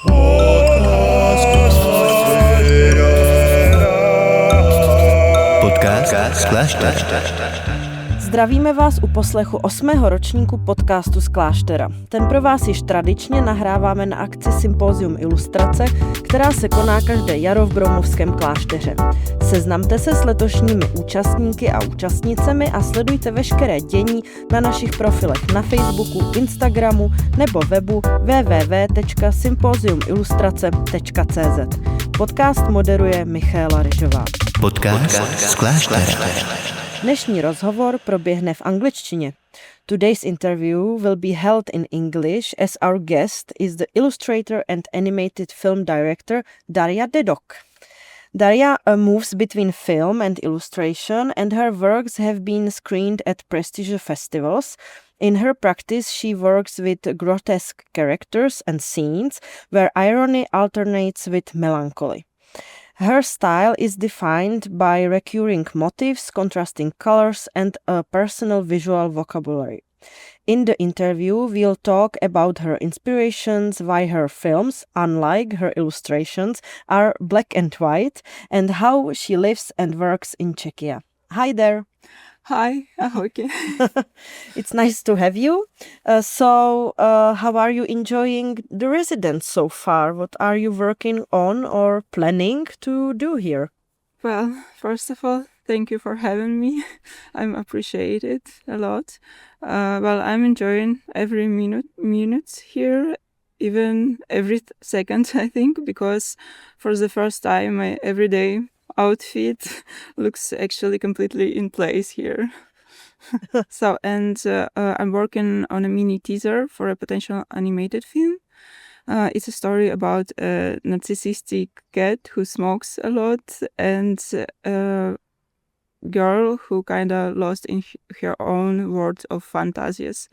Podcast z kláštera. Zdravíme vás u poslechu 8. ročníku podcastu z kláštera. Ten pro vás již tradičně nahráváme na akci Sympozium Illustrace, která se koná každé jaro v Broumovském klášteře. Seznamte se s letošními účastníky a účastnicemi a sledujte veškeré dění na našich profilech na Facebooku, Instagramu nebo webu www.sympoziumillustrace.cz. Podcast moderuje Michaela Ryžová. Podcast z kláštera. Dnešní rozhovor proběhne v angličtině. Today's interview will be held in English as our guest is the illustrator and animated film director Daria Dedok. Daria moves between film and illustration, and her works have been screened at prestigious festivals. In her practice, she works with grotesque characters and scenes where irony alternates with melancholy. Her style is defined by recurring motifs, contrasting colors, and a personal visual vocabulary. In the interview, we'll talk about her inspirations, why her films, unlike her illustrations, are black and white, and how she lives and works in Czechia. Hi there. Hi, okay. It's nice to have you. So, how are you enjoying the residence so far? What are you working on or planning to do here? Well, first of all, thank you for having me. I'm appreciated a lot. I'm enjoying every minute here, even every second, I think, because for the first time, my everyday outfit looks actually completely in place here. I'm working on a mini teaser for a potential animated film. It's a story about a narcissistic cat who smokes a lot and a girl who kind of lost in her own world of fantasies.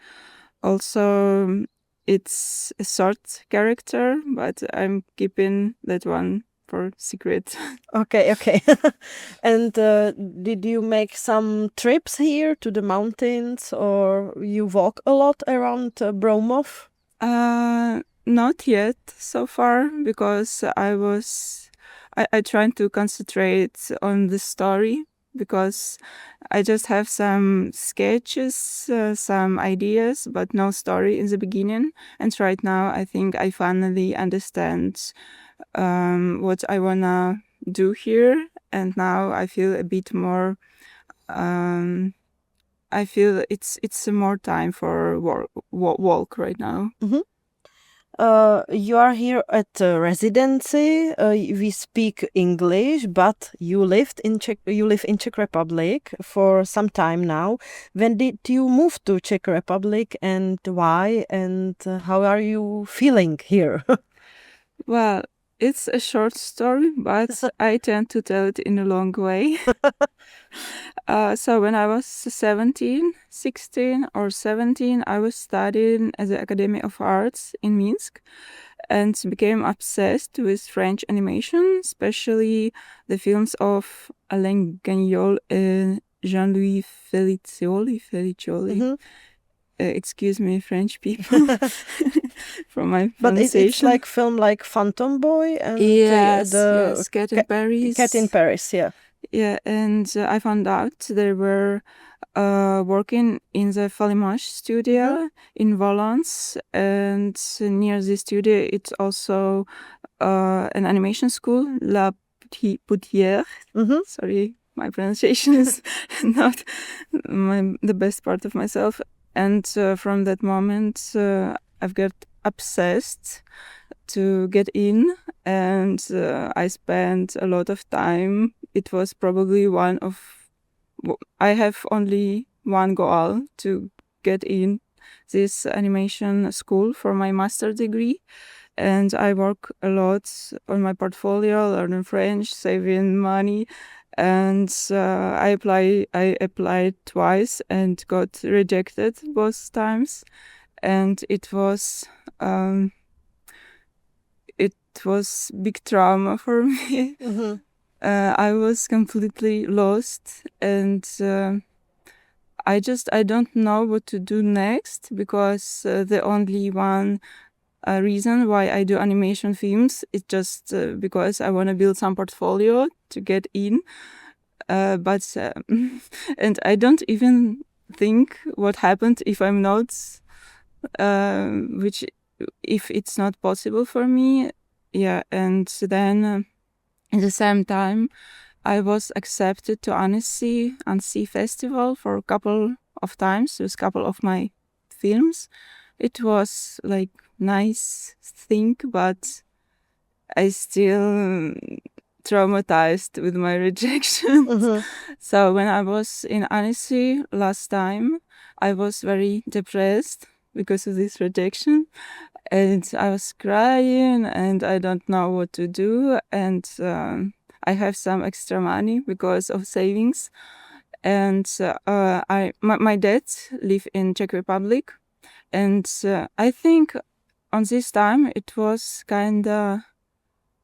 Also, it's a short character, but I'm keeping that one for secret. Okay. And did you make some trips here to the mountains, or you walk a lot around Broumov? Not yet so far, because I tried to concentrate on the story, because I just have some sketches, some ideas, but no story in the beginning. And right now, I think I finally understand what I wanna do here, and now I feel a bit more. I feel it's more time for walk right now. Mm-hmm. You are here at residency. We speak English, but you live in Czech Republic for some time now. When did you move to Czech Republic, and why? And how are you feeling here? Well, it's a short story, but I tend to tell it in a long way. So when I was 16 or 17, I was studying at the Academy of Arts in Minsk and became obsessed with French animation, especially the films of Alain Gagnol and Jean-Louis Felicioli. Mm-hmm. Excuse me, French people, from my pronunciation. But it's like film like Phantom Boy and yes, Cat in Paris. Cat in Paris, yeah. Yeah, and I found out they were working in the Falimage studio in Valence, and near the studio it's also an animation school, La Poutière. Mm-hmm. Sorry, my pronunciation is not the best part of myself. And from that moment, I've got obsessed to get in, and I spent a lot of time. It was probably I have only one goal, to get in this animation school for my master degree. And I work a lot on my portfolio, learning French, saving money. And I applied twice and got rejected both times. And it was big trauma for me. Mm-hmm. I was completely lost, and I don't know what to do next, because the only one a reason why I do animation films. It's just because I want to build some portfolio to get in. But and I don't even think what happened if I'm not, if it's not possible for me. Yeah, and then at the same time, I was accepted to Annecy Festival for a couple of times with a couple of my films. It was like nice thing, but I still traumatized with my rejection. So when I was in Annecy last time, I was very depressed because of this rejection, and I was crying, and I don't know what to do, and I have some extra money because of savings, and my dad live in Czech Republic, and I think on this time it was kinda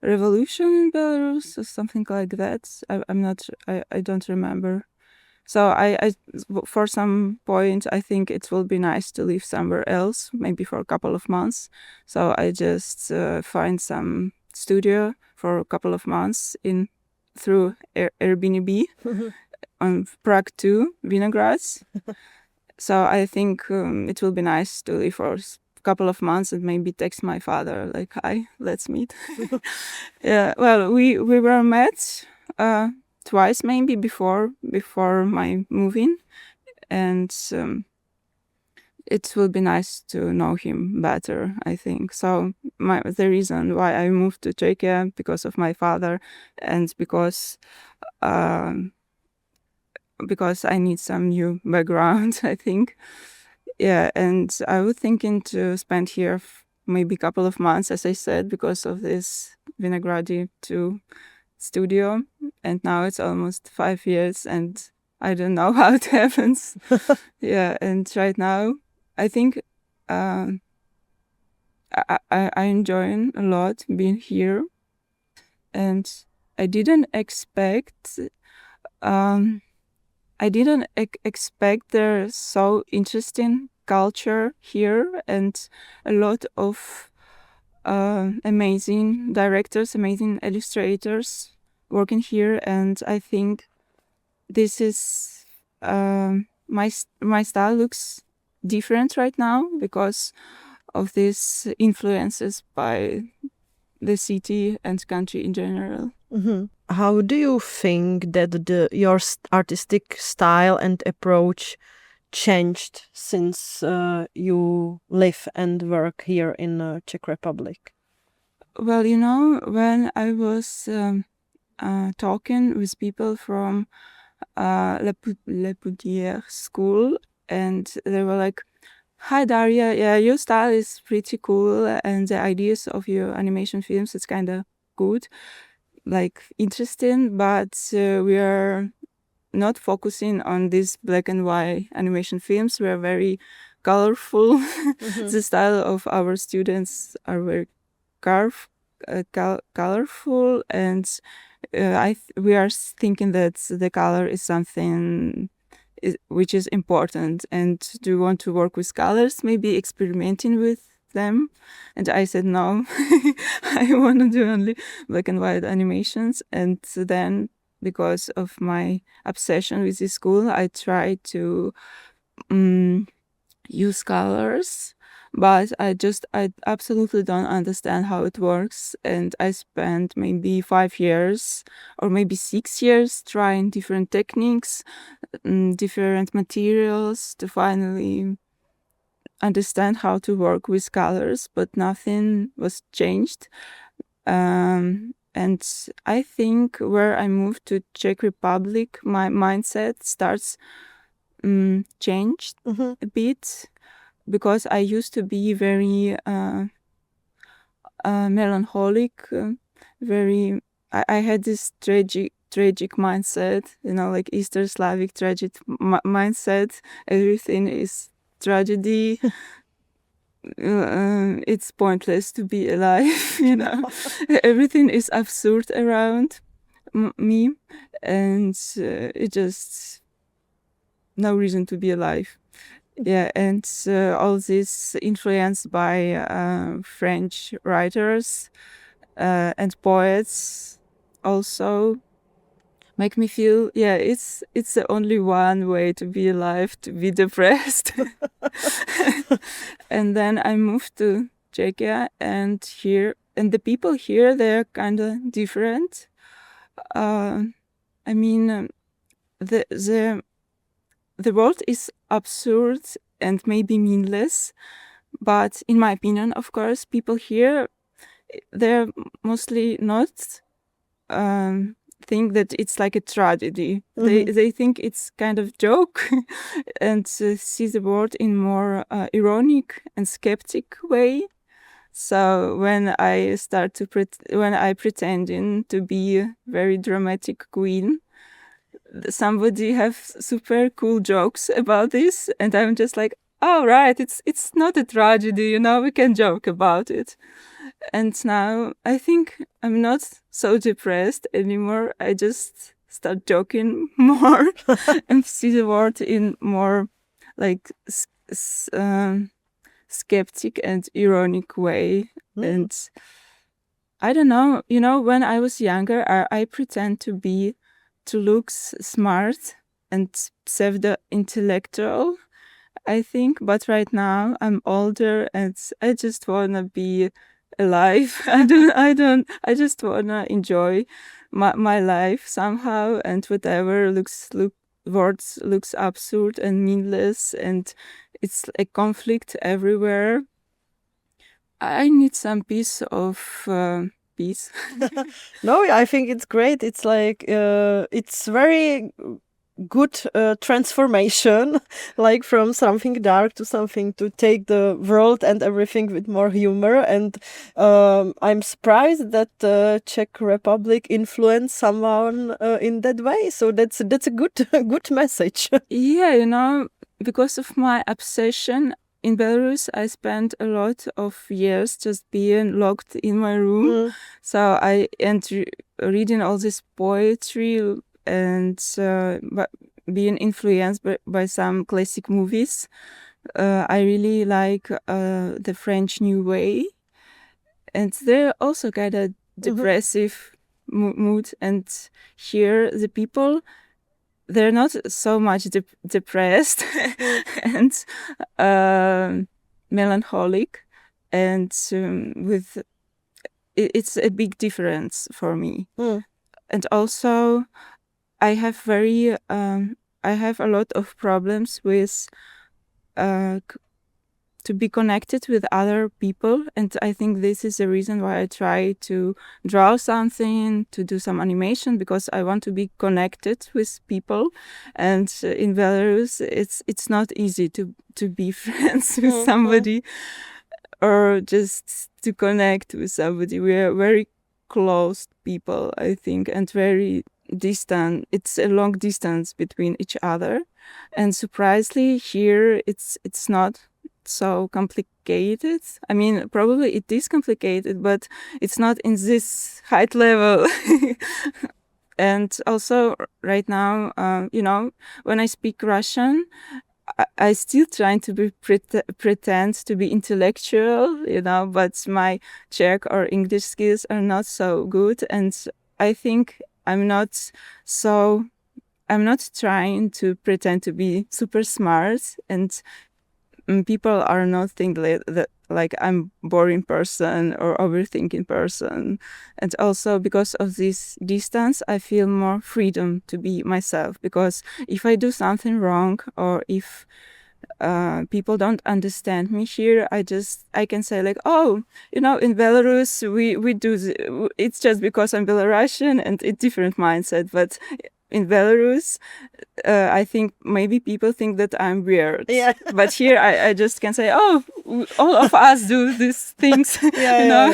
revolution in Belarus or something like that. I don't remember. So I for some point I think it will be nice to live somewhere else, maybe for a couple of months. So I just find some studio for a couple of months through Airbnb on Prague 2, Vinograds. So I think it will be nice to live for a couple of months and maybe text my father like, "Hi, let's meet." Yeah, well, we were met twice maybe before my moving, and it will be nice to know him better, I think. So the reason why I moved to Czechia because of my father, and because I need some new background, I think. Yeah, and I was thinking to spend here maybe a couple of months, as I said, because of this Vinohrady 2 studio. And now it's almost 5 years, and I don't know how it happens. Yeah, and right now, I think I enjoy a lot being here. And I didn't expect... there's so interesting culture here and a lot of amazing directors, amazing illustrators working here, and I think this is my style looks different right now because of these influences by the city and country in general. How do you think that your artistic style and approach changed since you live and work here in Czech Republic? Well, when I was talking with people from Le Poudière school, and they were like, "Hi Daria, yeah, your style is pretty cool, and the ideas of your animation films, it's kind of good, like interesting, but we are not focusing on these black and white animation films. We are very colorful. The style of our students are very colorful, and we are thinking that the color is something which is important, and do you want to work with colors, maybe experimenting with them?" And I said no. I want to do only black and white animations. And then, because of my obsession with this school, I tried to use colors, but I absolutely don't understand how it works. And I spent maybe 5 years or maybe 6 years trying different techniques, different materials to finally understand how to work with colors, but nothing was changed. And I think where I moved to Czech Republic, my mindset starts changed a bit, because I used to be very melancholic, I had this tragic mindset, like Eastern Slavic tragic mindset. Everything is tragedy. It's pointless to be alive, Everything is absurd around me, and it just no reason to be alive. Yeah, and all this influenced by French writers and poets also make me feel, yeah, it's the only one way to be alive, to be depressed. And then I moved to Czechia, and the people here, they're kind of different. I mean, the world is absurd and maybe meaningless, but in my opinion, of course, people here, they're mostly not think that it's like a tragedy. They think it's kind of joke and see the world in more ironic and skeptic way. So when I start to when I pretending to be a very dramatic queen, somebody have super cool jokes about this, and I'm just like, oh right, it's not a tragedy, you know, we can joke about it. And now I think I'm not so depressed anymore. I just start joking more and see the world in more like skeptic and ironic way. And I don't know, you know, when I was younger, I pretend to look smart and pseudo-intellectual, I think. But right now I'm older and I just wanna be alive. I just wanna enjoy my life somehow, and whatever words looks absurd and meaningless, and it's a conflict everywhere. I need some piece of peace. No, I think it's great. It's like it's very good transformation, like from something dark to something to take the world and everything with more humor. And I'm surprised that Czech Republic influenced someone in that way. So that's a good good message. Yeah, you know, because of my obsession in Belarus, I spent a lot of years just being locked in my room. So reading all this poetry and being influenced by some classic movies. I really like the French New Way, and they're also kind of depressive mood. And here the people, they're not so much depressed and melancholic, and it's a big difference for me. And also I have a lot of problems with to be connected with other people, and I think this is the reason why I try to draw something, to do some animation, because I want to be connected with people. And in Belarus, it's not easy to be friends with somebody or just to connect with somebody. We are very closed people, I think, and very distant. It's a long distance between each other, and surprisingly here it's not so complicated. I mean, probably it is complicated, but it's not in this height level. And also right now, you know, when I speak Russian, I still trying to be pretend to be intellectual, you know, but my Czech or English skills are not so good, and I think I'm not trying to pretend to be super smart, and people are not thinking that like I'm boring person or overthinking person. And also because of this distance, I feel more freedom to be myself, because if I do something wrong or if people don't understand me here, I can say like, oh, you know, in Belarus we do it's just because I'm Belarusian and a different mindset. But in Belarus, I think maybe people think that I'm weird. Yeah. But here I just can say, oh, all of us do these things. Yeah, you know?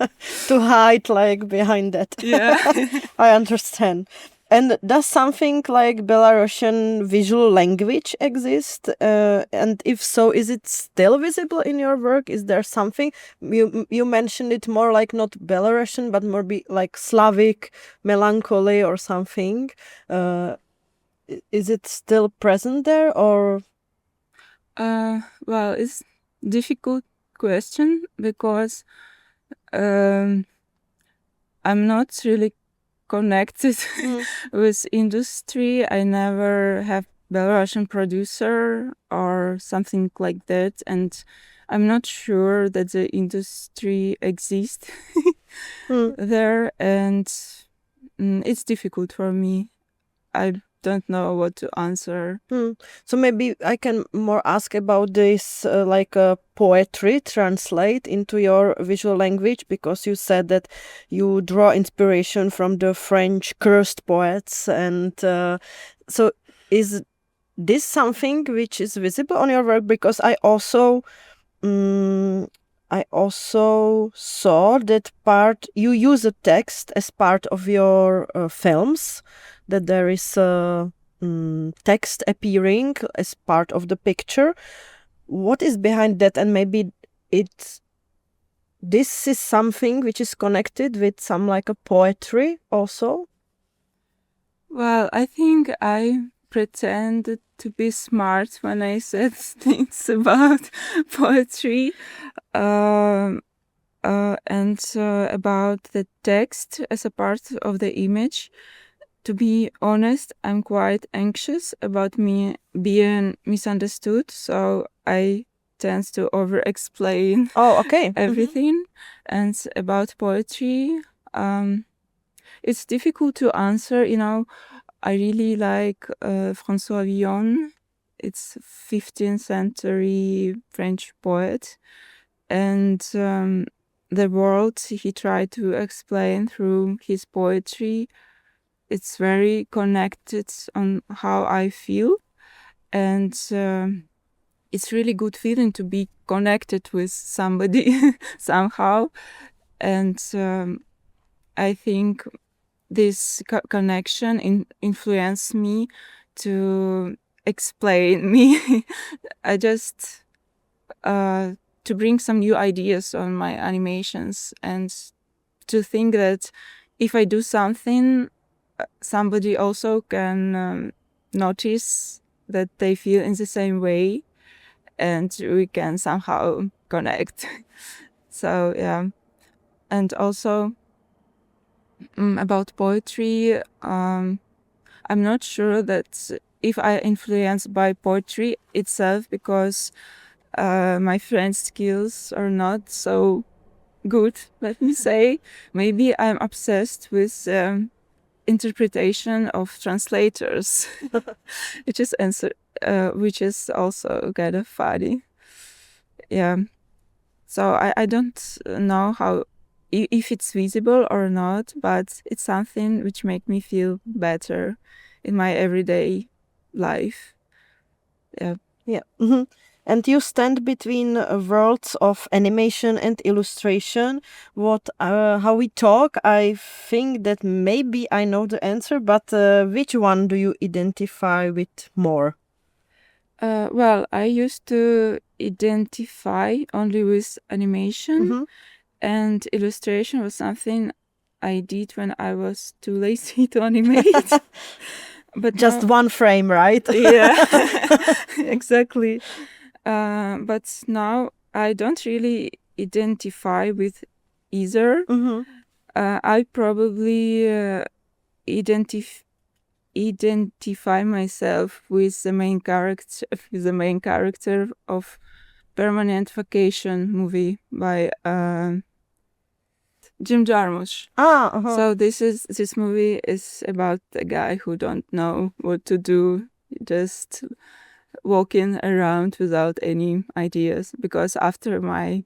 yeah. To hide like behind that. Yeah. I understand. And does something like Belarusian visual language exist? And if so, is it still visible in your work? Is there something you mentioned it more like not Belarusian, but more like Slavic melancholy or something? Is it still present there, or? Well, it's difficult question because I'm not really connected with industry. I never have Belarusian producer or something like that, and I'm not sure that the industry exists there, and it's difficult for me. I don't know what to answer. So maybe I can more ask about this poetry translate into your visual language, because you said that you draw inspiration from the French cursed poets, and so is this something which is visible on your work? Because I also saw that part you use a text as part of your films, that there is a text appearing as part of the picture. What is behind that? And maybe this is something which is connected with some like a poetry also? Well, I think I pretended to be smart when I said things about poetry and about the text as a part of the image. To be honest, I'm quite anxious about me being misunderstood, so I tend to over-explain everything. And about poetry, it's difficult to answer. I really like François Villon. It's 15th century French poet. And the world he tried to explain through his poetry, it's very connected on how I feel. And it's really good feeling to be connected with somebody somehow. And I think this connection influenced me to explain me. I just to bring some new ideas on my animations, and to think that if I do something, somebody also can notice that they feel in the same way, and we can somehow connect. So yeah. And also about poetry, I'm not sure that if I influenced by poetry itself, because my French skills are not so good, let me say. Maybe I'm obsessed with interpretation of translators, which is also kind of funny. Yeah. So I don't know how if it's visible or not, but it's something which makes me feel better in my everyday life. Yeah. Yeah. And you stand between worlds of animation and illustration. How we talk, I think that maybe I know the answer, but which one do you identify with more? Well, I used to identify only with animation, and illustration was something I did when I was too lazy to animate. But just one frame, right? Yeah, exactly. But now I don't really identify with either. I probably identify myself with the main character of Permanent Vacation movie by Jim Jarmusch. So this movie is about a guy who don't know what to do, just walking around without any ideas. Because after my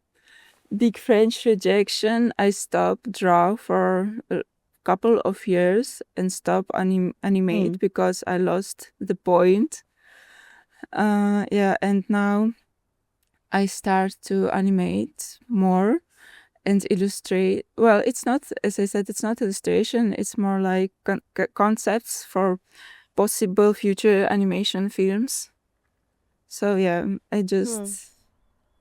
big French rejection, I stopped draw for a couple of years and stopped animate because I lost the point. And now I start to animate more and illustrate. Well, it's not, as I said, it's not illustration. It's more like concepts for possible future animation films. So yeah, I just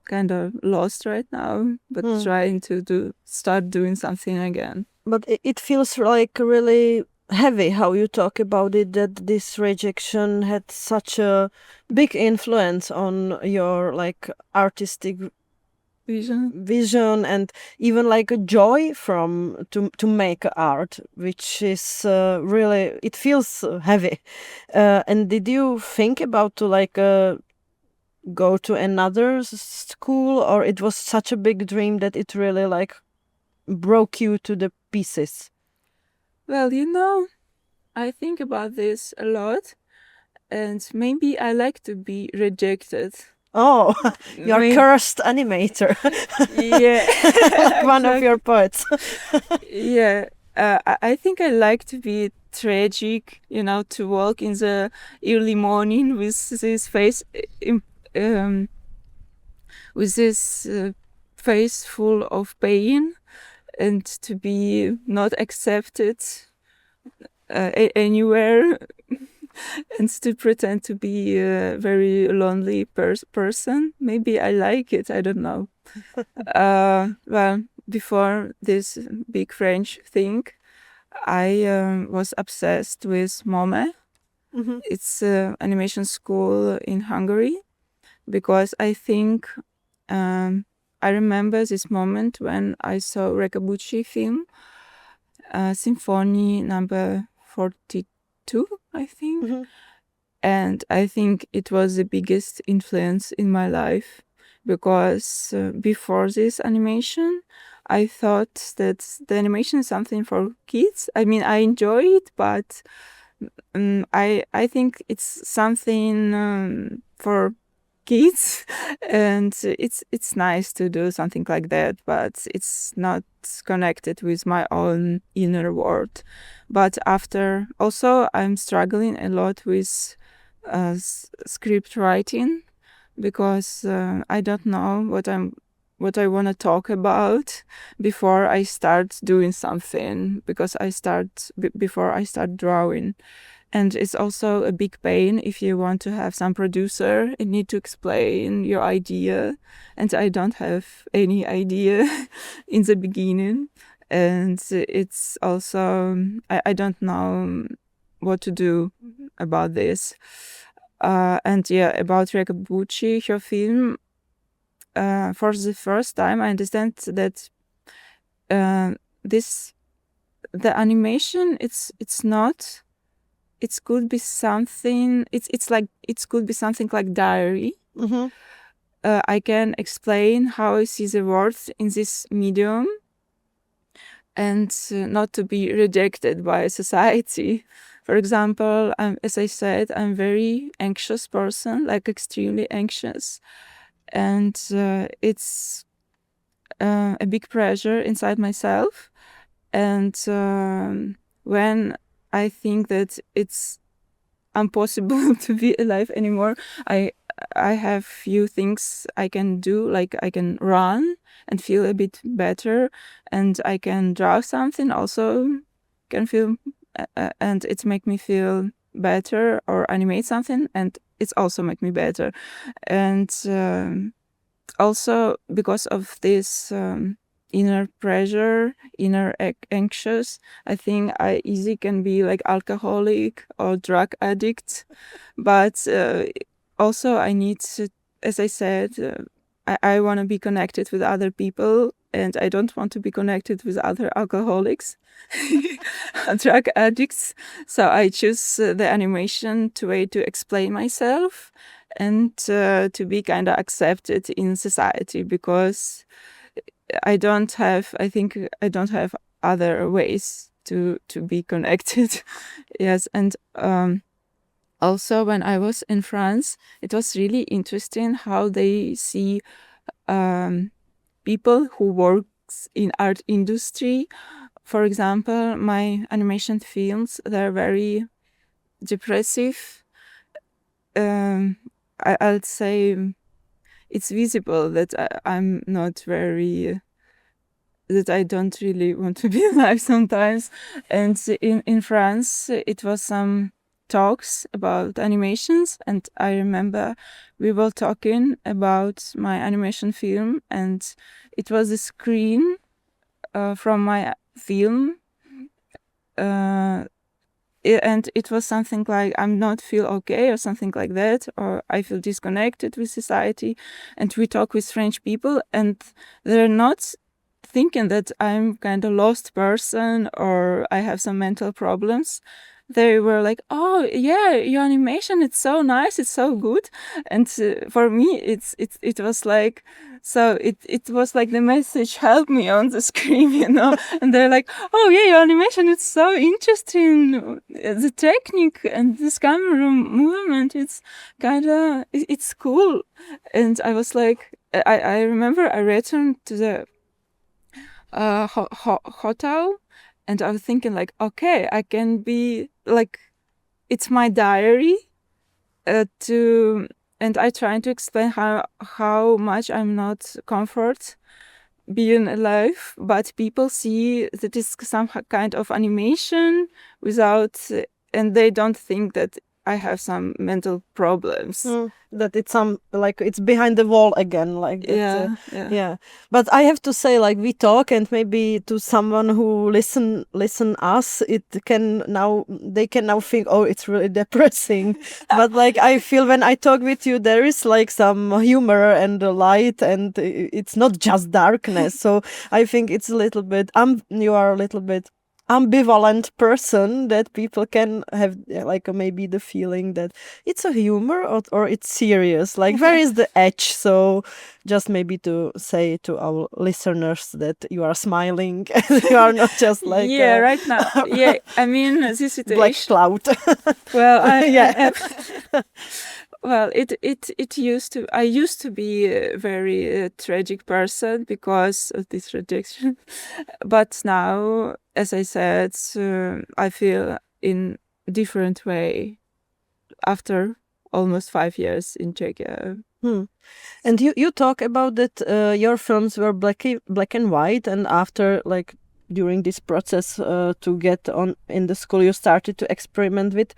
kind of lost right now, but trying to start doing something again. But it feels like really heavy how you talk about it, that this rejection had such a big influence on your like artistic vision and even like a joy from to make art, which is really, it feels heavy. And did you think about to like go to another school, or it was such a big dream that it really like broke you to the pieces? Well, I think about this a lot, and maybe I like to be rejected. Oh, you're cursed animator. Yeah. Like one of your poets. Yeah. I think I like to be tragic, to walk in the early morning with this face, with this face full of pain, and to be not accepted anywhere, and to pretend to be a very lonely person. Maybe I like it, I don't know. Well, before this big French thing, I was obsessed with MOME. Mm-hmm. It's an animation school in Hungary, because I think I remember this moment when I saw Rekabuchi film, Symphony number 42, I think. Mm-hmm. And I think it was the biggest influence in my life, because before this animation, I thought that the animation is something for kids. I mean, I enjoy it, but I think it's something for kids, and it's nice to do something like that, but it's not connected with my own inner world. But after, also, I'm struggling a lot with script writing, because I don't know what I want to talk about before I start doing something, because before I start drawing. And it's also a big pain if you want to have some producer and need to explain your idea, and I don't have any idea in the beginning. And it's also, I don't know what to do about this. And yeah, about Rekabuchi, her film, for the first time I understand that the animation, it's not, it could be something, it could be something like diary. Mm-hmm. I can explain how I see the world in this medium, and not to be rejected by society. For example, as I said, I'm very anxious person, like extremely anxious, and it's a big pressure inside myself. And when I think that it's impossible to be alive anymore, I have few things I can do, like I can run and feel a bit better, and I can draw something, also can feel, and it make me feel better, or animate something, and it's also make me better. And also because of this inner pressure, inner anxious, I think I easily can be like alcoholic or drug addict. But also I need to, as I said, I want to be connected with other people, and I don't want to be connected with other alcoholics, drug addicts. So I choose the animation way to explain myself, and to be kind of accepted in society, because I think I don't have other ways to be connected. Yes. And also when I was in France, it was really interesting how they see people who works in art industry. For example, my animation films, they're very depressive. I'd say it's visible that I'm not very, that I don't really want to be alive sometimes. And in France, it was some talks about animations, and I remember we were talking about my animation film, and it was a screen from my film and it was something like I'm not feel okay or something like that, or I feel disconnected with society. And we talk with French people, and they're not thinking that I'm kind of lost person or I have some mental problems. They were like, "Oh yeah, your animation, it's so nice, it's so good." And for me, it was like, so it was like the message help me on the screen, you know. And they're like, "Oh yeah, your animation, it's so interesting. The technique and this camera movement, it's kind of it's cool." And I was like, I remember I returned to the hotel, and I was thinking like, okay, I can be like, it's my diary and I trying to explain how much I'm not comfort being alive, but people see that it's some kind of animation without, and they don't think that I have some mental problems. That it's some like it's behind the wall again, like that, Yeah. But I have to say, like, we talk, and maybe to someone who listen us, they can now think, oh, it's really depressing. But like I feel when I talk with you, there is like some humor and light, and it's not just darkness. So I think it's a little bit you are a little bit ambivalent person that people can have, like, maybe the feeling that it's a humor or it's serious, like where is the edge? So just maybe to say to our listeners that you are smiling and you are not just like right now. Yeah, I mean, this situation, black cloud. Well, Yeah. Well, it used to be a very tragic person because of this rejection, but now, as I said, I feel in a different way after almost 5 years in Czechia. And you talk about that your films were black and white, and after, like, during this process to get on in the school, you started to experiment with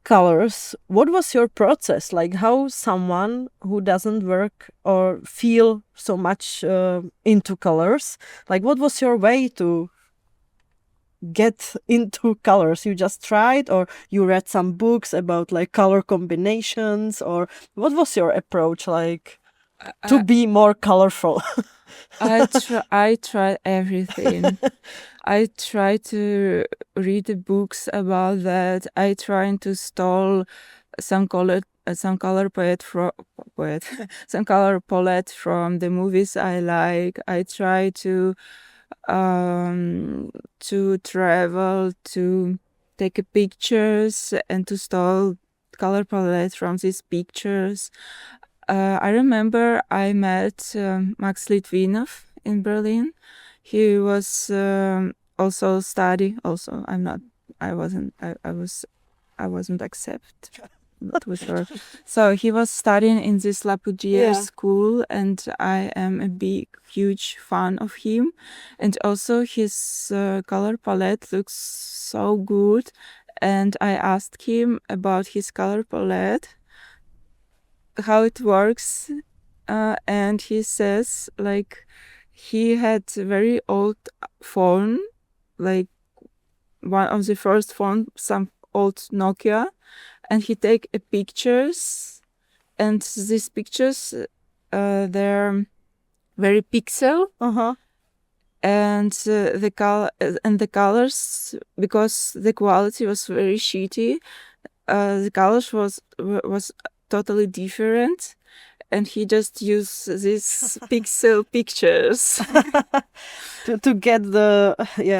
colors. What was your process? Like, how someone who doesn't work or feel so much into colors, like, what was your way to get into colors? You just tried, or you read some books about like color combinations, or what was your approach, like, to be more colorful? I tried everything. I try to read the books about that. I try to stole some color palette some color palette from the movies I like. I try to travel, to take pictures and to stole color palette from these pictures. I remember I met Max Litvinov in Berlin. He was also study. Also, I wasn't accepted with her. So he was studying in this Lapoudière school, and I am a huge fan of him. And also his color palette looks so good. And I asked him about his color palette, how it works, and he says, like, he had a very old phone, like one of the first phone, some old Nokia, and he take pictures, and these pictures they're very pixel, and the colors, because the quality was very shitty, the colors was totally different, and he just used these pixel pictures to get the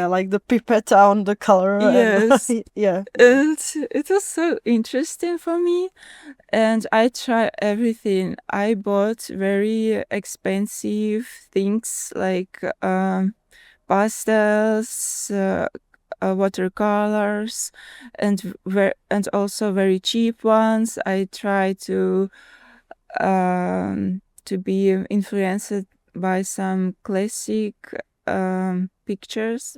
like the pipette on the color. Yes. And, yeah. And it was so interesting for me, and I tried everything. I bought very expensive things like pastels, watercolors, and also very cheap ones. I try to be influenced by some classic pictures,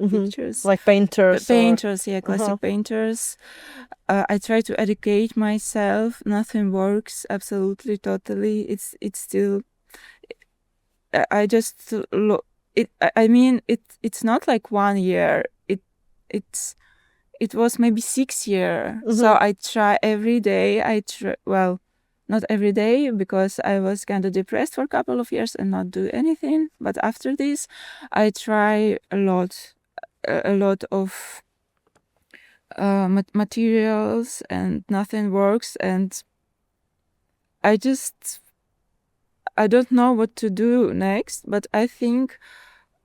like painters, classic painters. I try to educate myself. Nothing works absolutely totally. It's still, I just look it. I mean, it's not like 1 year. It's it was maybe 6 years. So I try every day. Not every day, because I was kind of depressed for a couple of years and not do anything. But after this, I try a lot of materials, and nothing works. And I don't know what to do next. But I think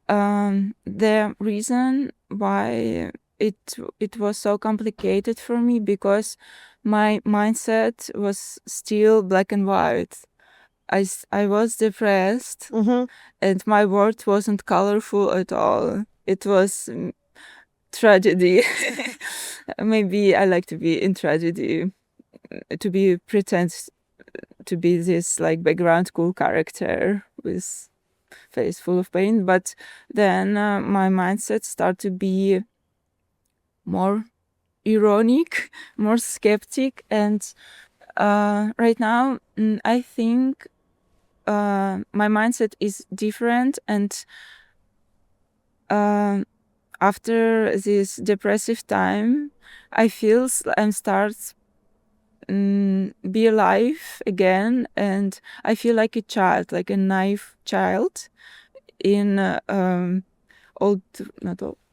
the reason why it was so complicated for me, because my mindset was still black and white. I was depressed, and my world wasn't colorful at all. It was tragedy. Maybe I like to be in tragedy, to pretend to be this like background cool character with face full of pain. But then my mindset started to be more ironic, more skeptic, and right now I think my mindset is different. And after this depressive time, I feel I'm start be alive again, and I feel like a child, like a naive child in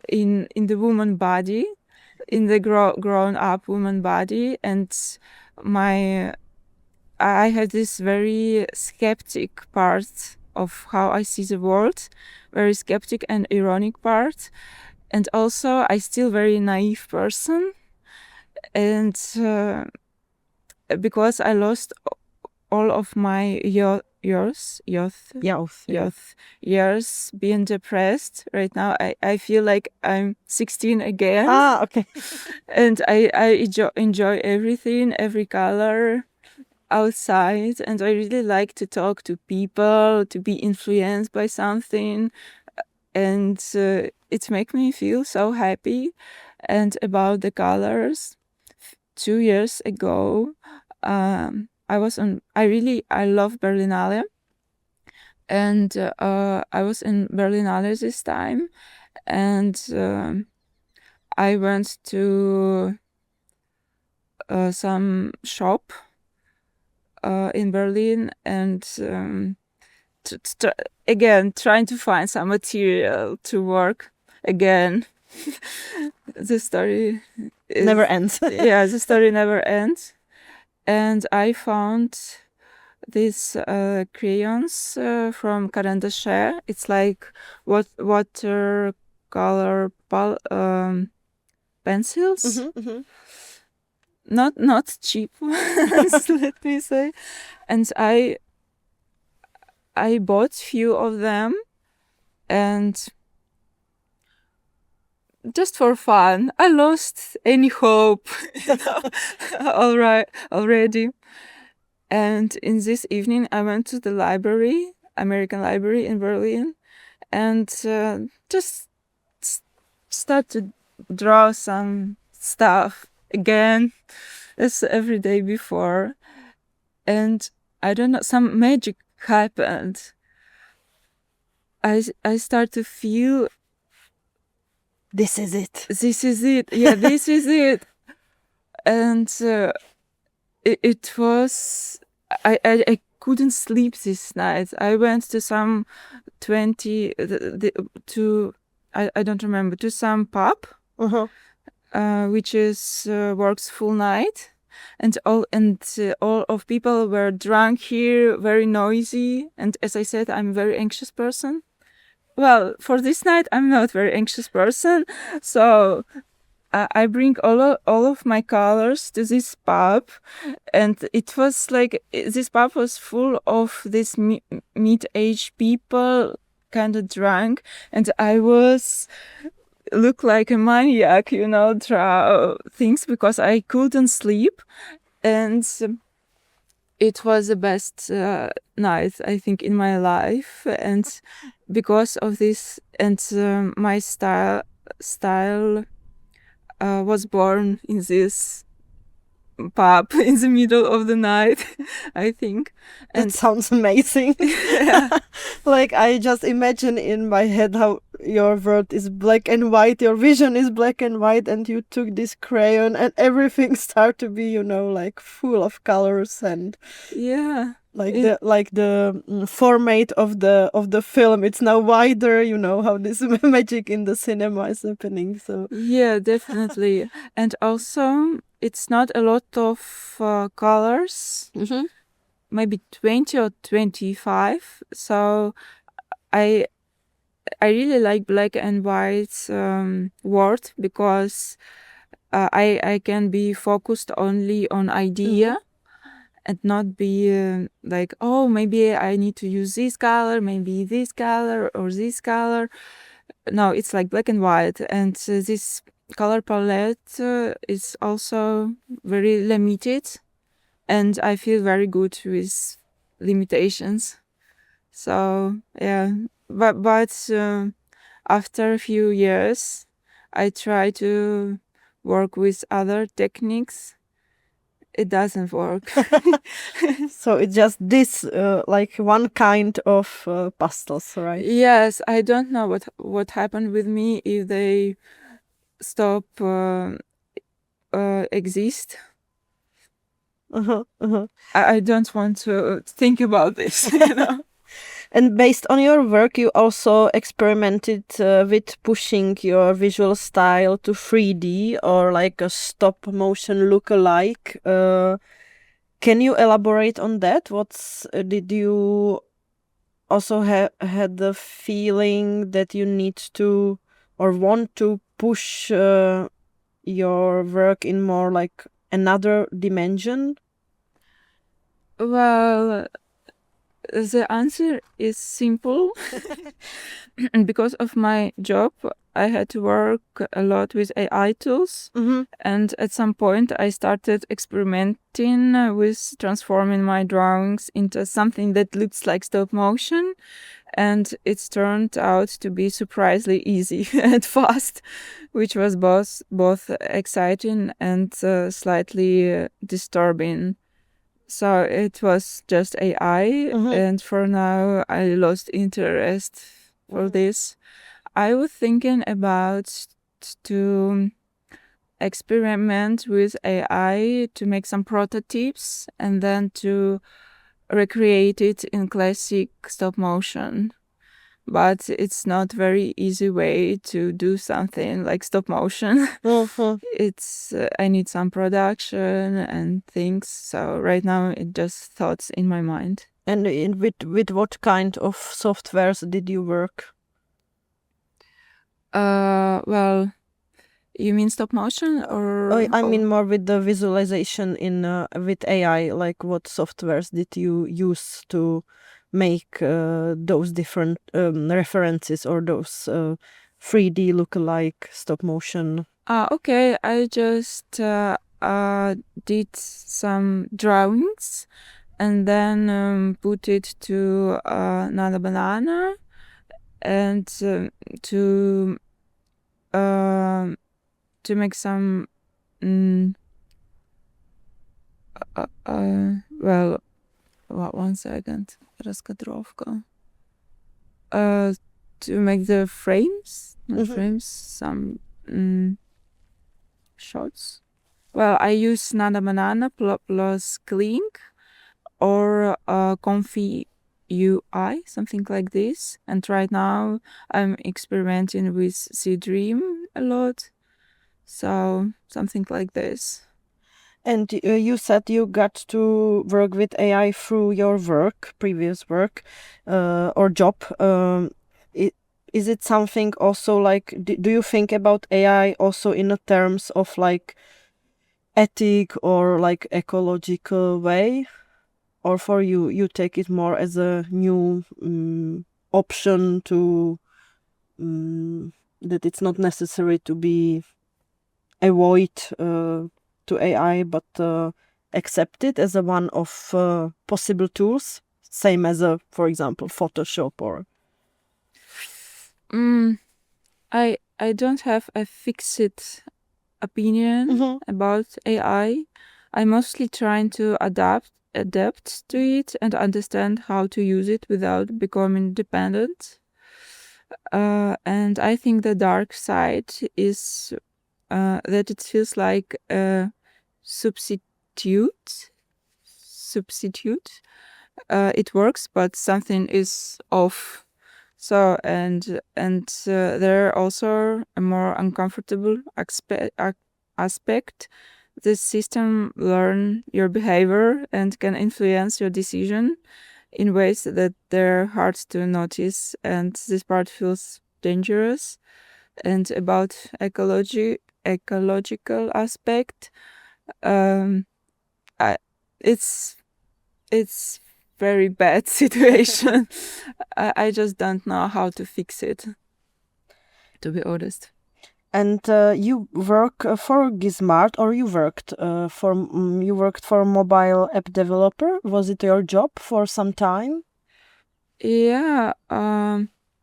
in the woman body, in the grown up woman body. And I had this very skeptic part of how I see the world, very skeptic and ironic part, and also I still very naive person. And because I lost all of my years being depressed, right now I feel like I'm 16 again. Okay. And I enjoy everything, every color outside, and I really like to talk to people, to be influenced by something, and it makes me feel so happy. And about the colors, 2 years ago, I love Berlinale, and I was in Berlinale this time, and I went to some shop in Berlin, and again trying to find some material to work again. The story never ends. Yeah, the story never ends. And I found these crayons from Karandashe. It's like watercolor pencils. Not cheap ones, let me say. And I bought few of them, and just for fun, I lost any hope, already. And in this evening, I went to the library, American Library in Berlin, and just start to draw some stuff again, as every day before. And I don't know, some magic happened. I start to feel, this is it. Yeah, this is it. And it was, I couldn't sleep this night. I went to some I don't remember, to some pub, which is works full night, and all of people were drunk here, very noisy. And as I said, I'm a very anxious person. Well, for this night, I'm not very anxious person, so I bring all of my colors to this pub, and it was like, this pub was full of these mid-aged people, kind of drunk, and I look like a maniac, draw things, because I couldn't sleep. And it was the best night, I think, in my life. And because of this, and my style was born in this pub in the middle of the night, I think. That sounds amazing. Like I just imagine in my head how your world is black and white, your vision is black and white, and you took this crayon and everything start to be, like full of colors and the format of the film. It's now wider, how this magic in the cinema is happening. So yeah, definitely. And also it's not a lot of colors. Mm-hmm. Maybe 20 or 25. So I really like black and white world because I can be focused only on idea and not be like, oh, maybe I need to use this color, maybe this color or this color. No, it's like black and white. And this color palette is also very limited. And I feel very good with limitations. So, yeah. But after a few years, I try to work with other techniques. It doesn't work. So it's just this, like one kind of pastels, right? Yes, I don't know what happened with me if they stop exist. I don't want to think about this, And based on your work, you also experimented with pushing your visual style to 3D or like a stop motion look-alike. Can you elaborate on that? Did you also had the feeling that you need to or want to push your work in more like another dimension? Well, the answer is simple. Because of my job, I had to work a lot with AI tools. Mm-hmm. And at some point, I started experimenting with transforming my drawings into something that looks like stop motion. And it's turned out to be surprisingly easy and fast, which was both exciting and slightly disturbing. So it was just AI, and for now I lost interest for this. I was thinking about to experiment with AI to make some prototypes and then to recreate it in classic stop motion. But it's not very easy way to do something like stop motion. It's I need some production and things. So right now it just thoughts in my mind. And with what kind of softwares did you work? Well, you mean stop motion or? I mean more with the visualization in with AI. Like what softwares did you use to make those different references or those 3D look-alike stop motion? Okay. I just did some drawings and then put it to another banana and to make some well, one second, rozkadrówka. To make the frames, some shots. Well, I use Nana Banana plus Clink or Comfy UI, something like this. And right now I'm experimenting with C-Dream a lot. So something like this. And you said you got to work with AI through your previous work or job. Is it something also like, do you think about AI also in the terms of like ethic or like ecological way? Or for you take it more as a new option to, that it's not necessary to be avoid to AI, but accept it as a one of possible tools, same as for example, Photoshop or. I don't have a fixed opinion about AI. I'm mostly trying to adapt to it and understand how to use it without becoming dependent. And I think the dark side is that it feels like a substitute. It works, but something is off. So and there are also a more uncomfortable aspect. The system learn your behavior and can influence your decision in ways that they're hard to notice, and this part feels dangerous. And about ecological aspect, it's very bad situation. I just don't know how to fix it, to be honest. And you work for Gizmart, or you worked for a mobile app developer? Was it your job for some time? Yeah.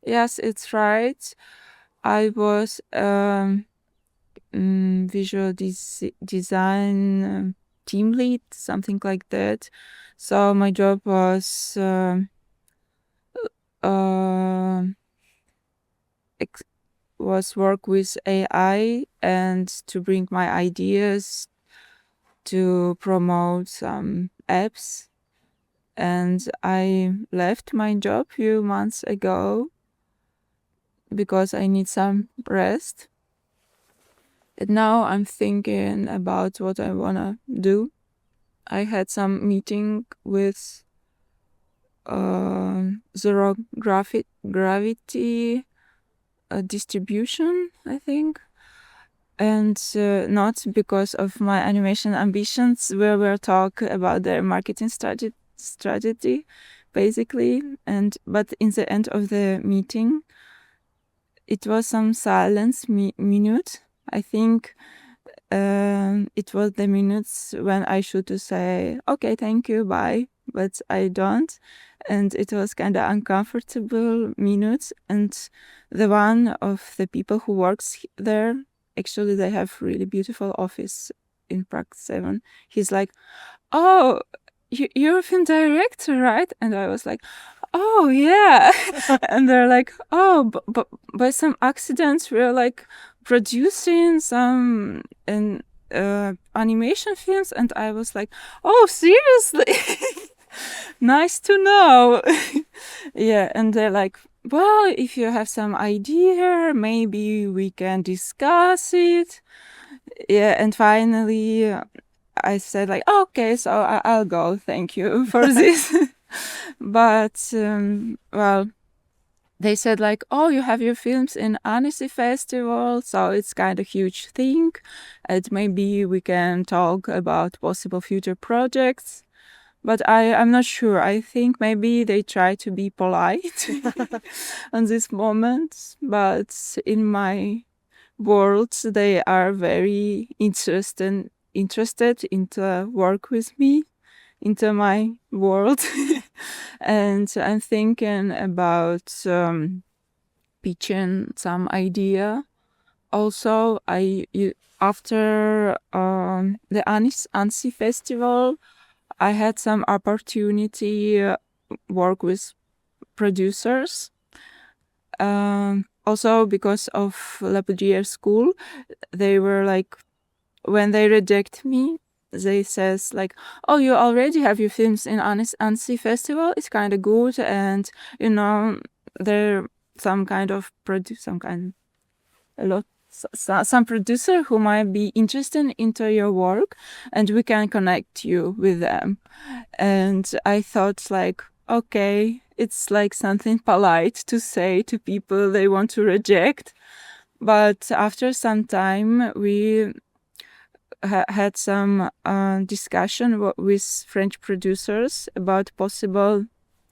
Yes, it's right. I was visual design team lead, something like that. So my job was work with AI and to bring my ideas to promote some apps. And I left my job a few months ago because I need some rest. And now I'm thinking about what I wanna do. I had some meeting with zero gravity distribution, I think. And not because of my animation ambitions, where we'll talk about their marketing strategy, basically. But in the end of the meeting, it was some silence minute. I think it was the minutes when I should say, okay, thank you, bye, but I don't. And it was kind of uncomfortable minutes. And the one of the people who works there, actually they have really beautiful office in Prague 7. He's like, oh, you're a film director, right? And I was like, oh yeah. And they're like, oh, but by some accidents we're like producing some animation films. And I was like, oh, seriously? Nice to know. Yeah. And they're like, well, if you have some idea, maybe we can discuss it. Yeah. And finally I said like, okay, so I'll go, thank you for this. But well, they said like, oh, you have your films in Annecy Festival, so it's kind of huge thing, and maybe we can talk about possible future projects. But I'm not sure. I think maybe they try to be polite on this moment, but in my world they are very interested into work with me, into my world. And I'm thinking about pitching some idea. Also, after the Annecy Festival, I had some opportunity work with producers. Also because of La Poudrière school, they were like, when they reject me, they says like, oh, you already have your films in Annecy Festival, it's kind of good, and you know there some producer who might be interested into your work, and we can connect you with them. And I thought like, okay, it's like something polite to say to people they want to reject. But after some time we had some discussion with French producers about possible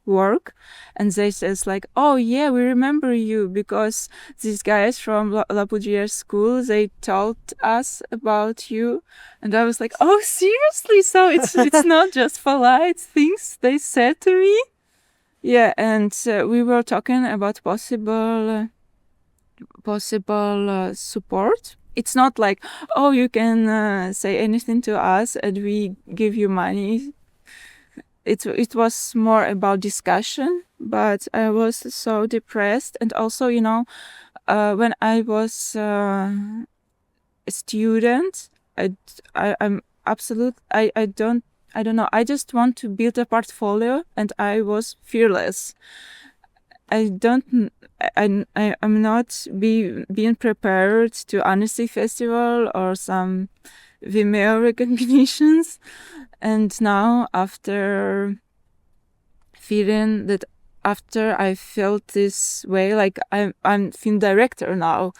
work, and they says like, oh yeah, we remember you because these guys from La Poudrière school, they told us about you. And I was like, oh, seriously? So it's not just polite things they said to me? Yeah. And we were talking about possible support. it's not like, oh, you can say anything to us and we give you money. It was more about discussion, but I was so depressed. And also, when I was a student, I'm absolute. I don't know. I just want to build a portfolio, and I was fearless. I'm not being prepared to Honesty Festival or some Vimeo recognitions. And now, after I felt this way, like I'm film director now,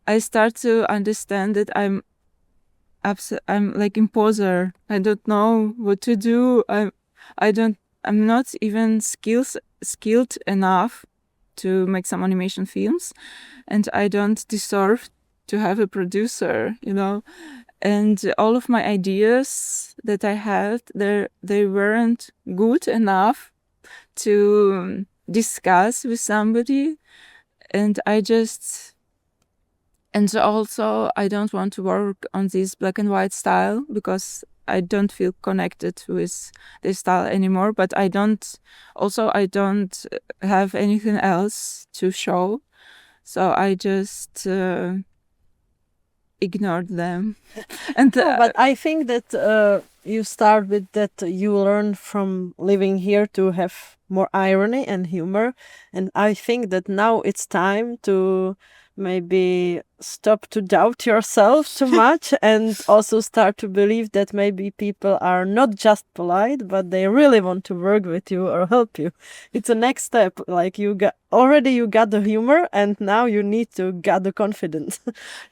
I start to understand that I'm like imposter. I don't know what to do. I'm not even skilled enough to make some animation films, and I don't deserve to have a producer, And all of my ideas that I had, they weren't good enough to discuss with somebody, and also I don't want to work on this black and white style because I don't feel connected with this style anymore. But I don't have anything else to show, so I just ignored them. And but I think that you start with that you learn from living here to have more irony and humor, and I think that now it's time to maybe stop to doubt yourself too much and also start to believe that maybe people are not just polite, but they really want to work with you or help you. It's a next step. Like you got the humor, and now you need to get the confidence.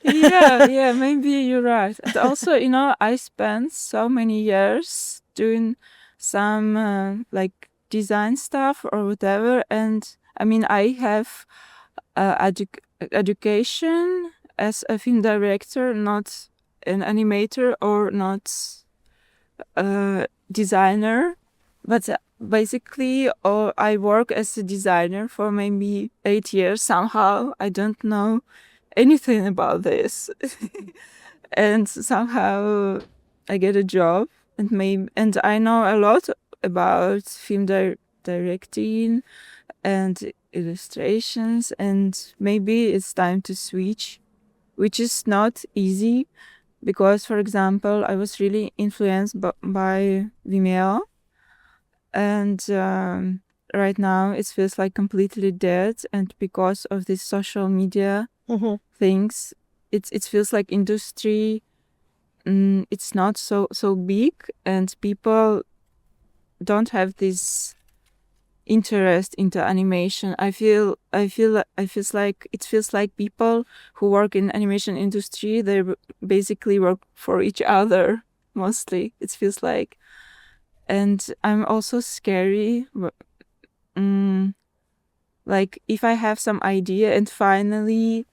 yeah, maybe you're right. And also, I spent so many years doing some like design stuff or whatever, and I mean, I have education as a film director, not an animator or not a designer, but basically I work as a designer for maybe 8 years. Somehow I don't know anything about this. And somehow I get a job, and I know a lot about film directing and illustrations, and maybe it's time to switch, which is not easy because, for example, I was really influenced by Vimeo, and right now it feels like completely dead, and because of these social media things, it feels like industry it's not so big, and people don't have this interest into animation. It feels like people who work in animation industry, they basically work for each other mostly. It feels like, and I'm also scary. Like if I have some idea and finally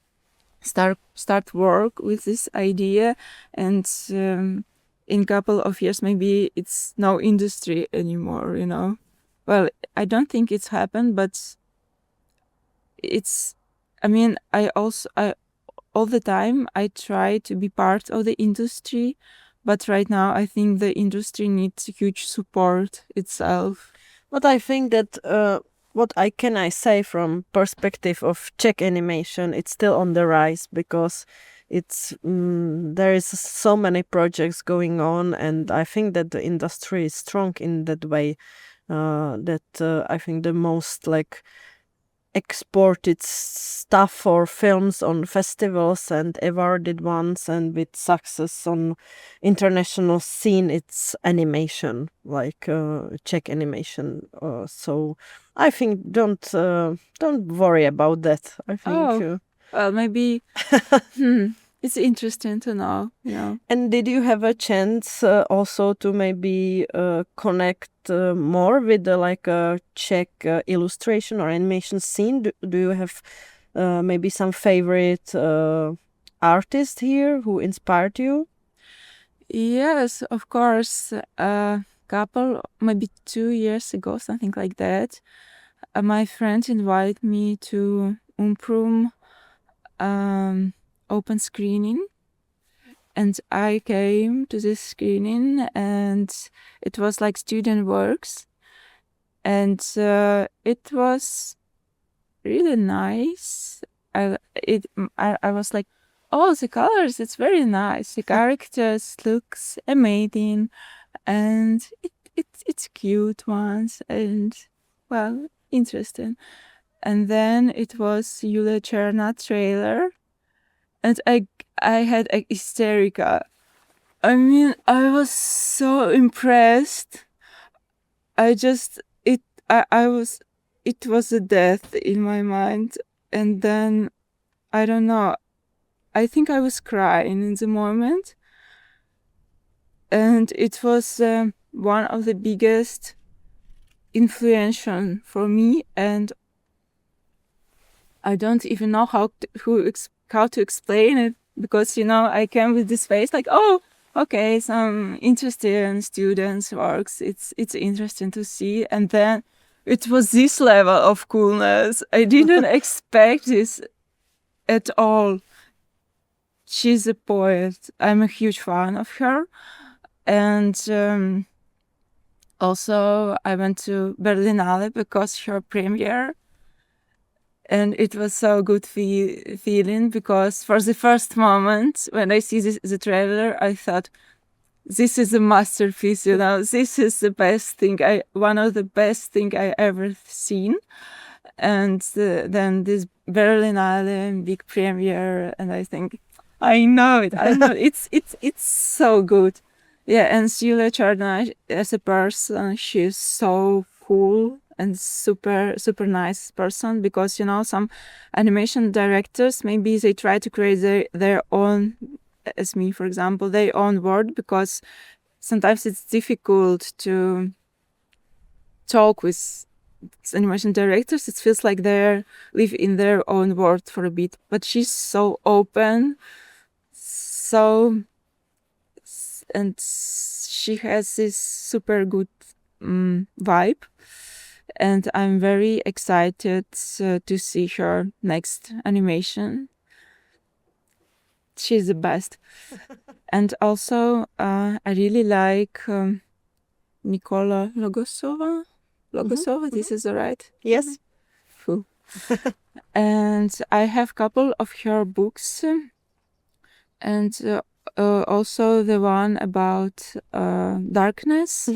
start work with this idea, and in a couple of years maybe it's no industry anymore, Well, I don't think it's happened, but I all the time I try to be part of the industry, but right now I think the industry needs huge support itself. But I think that what can I say from perspective of Czech animation, it's still on the rise because there is so many projects going on, and I think that the industry is strong in that way. I think the most like exported stuff for films on festivals and awarded ones and with success on international scene, it's animation, like Czech animation. So I think don't worry about that. I think. Well, maybe. It's interesting to know, And did you have a chance also to maybe connect more with the Czech illustration or animation scene? Do you have maybe some favorite artist here who inspired you? Yes, of course. Couple, maybe 2 years ago, something like that, my friend invited me to Umprum open screening. And I came to this screening, and it was like student works. And it was really nice. I was like, oh, the colors, it's very nice. The characters looks amazing, and it's cute ones, and well, interesting. And then it was Julia Cherna trailer, and I had a Režisérka. I mean, I was so impressed. It was a death in my mind. And then, I don't know, I think I was crying in the moment. And it was one of the biggest influential for me. And I don't even know how to explain it. Because, I came with this face like, oh, okay, some interesting students' works. It's interesting to see. And then it was this level of coolness. I didn't expect this at all. She's a poet. I'm a huge fan of her. And also I went to Berlinale because her premiere. And it was so good feeling because for the first moment when I see the trailer, I thought, this is a masterpiece, this is the best thing, one of the best thing I ever seen. And then this Berlinale big premiere, and I think, I know it. It's so good. Yeah, and Julia Cherna as a person, she's so cool and super nice person, because some animation directors, maybe they try to create their own, as me for example, their own world, because sometimes it's difficult to talk with animation directors. It feels like they live in their own world for a bit, but she's so open, and she has this super good vibe. And I'm very excited to see her next animation. She's the best. And also, I really like Nikola Logosova. This is right? Yes. Cool. And I have a couple of her books. And also the one about darkness.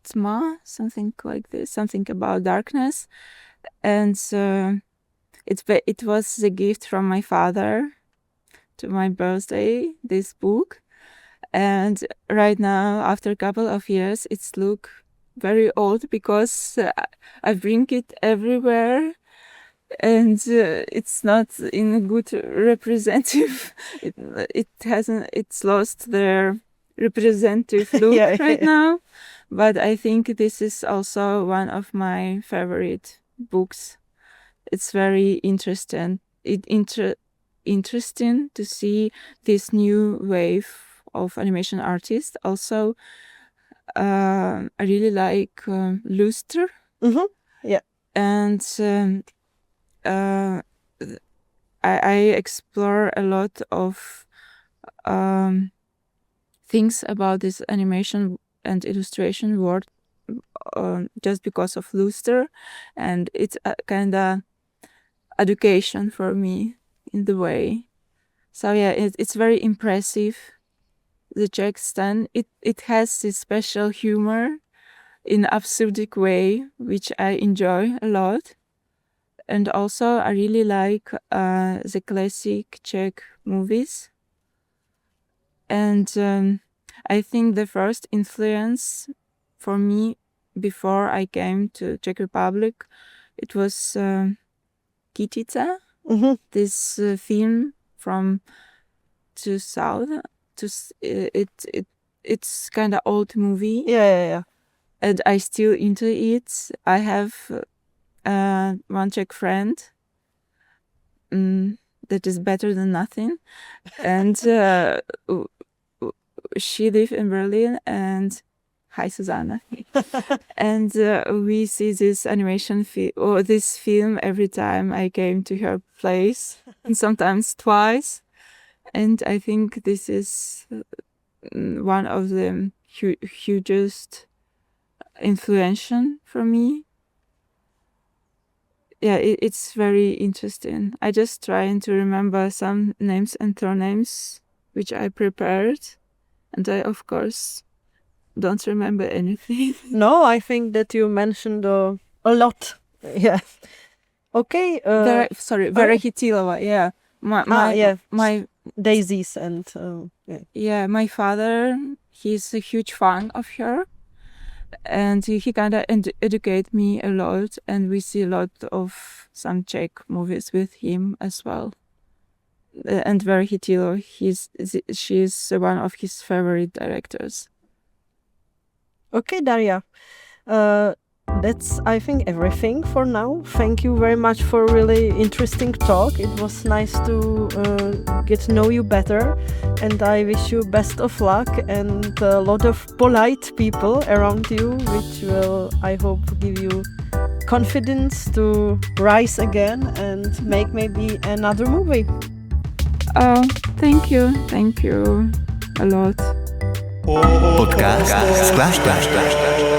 Tma, something like this, something about darkness. And it was the gift from my father to my birthday, this book. And right now, after a couple of years, it's look very old because I bring it everywhere, and it's not in a good representative. It's lost their representative look right now. But I think this is also one of my favorite books. It's very interesting. Interesting to see this new wave of animation artists. Also, I really like Lustre. Yeah. And I explore a lot of things about this animation and illustration world just because of Lustre, and it's a kind of education for me in the way. So yeah, it's very impressive. The Czech stand, it has this special humor in absurdic way, which I enjoy a lot. And also I really like the classic Czech movies. And I think the first influence for me before I came to Czech Republic, it was Kytica, this film from 2000. It's kind of old movie. Yeah. And I still into it. I have one Czech friend that is better than nothing, and she lives in Berlin, and Hi, Susanna. And we see this this film every time I came to her place, and sometimes twice. And I think this is one of the hugest influence for me. Yeah, it's very interesting. I just trying to remember some names and surnames which I prepared, and I of course don't remember anything. No, I think that you mentioned a lot. Yeah. Okay. Vera Chytilova. Yeah. My daisies and yeah. My father, he's a huge fan of her, and he kind of educate me a lot, and we see a lot of some Czech movies with him as well. And Vera Chytilova, she's one of his favorite directors. Okay, Daria. That's, I think, everything for now. Thank you very much for a really interesting talk. It was nice to get to know you better, and I wish you best of luck and a lot of polite people around you, which will, I hope, give you confidence to rise again and make maybe another movie. Thank you a lot. Podcast z kláštera.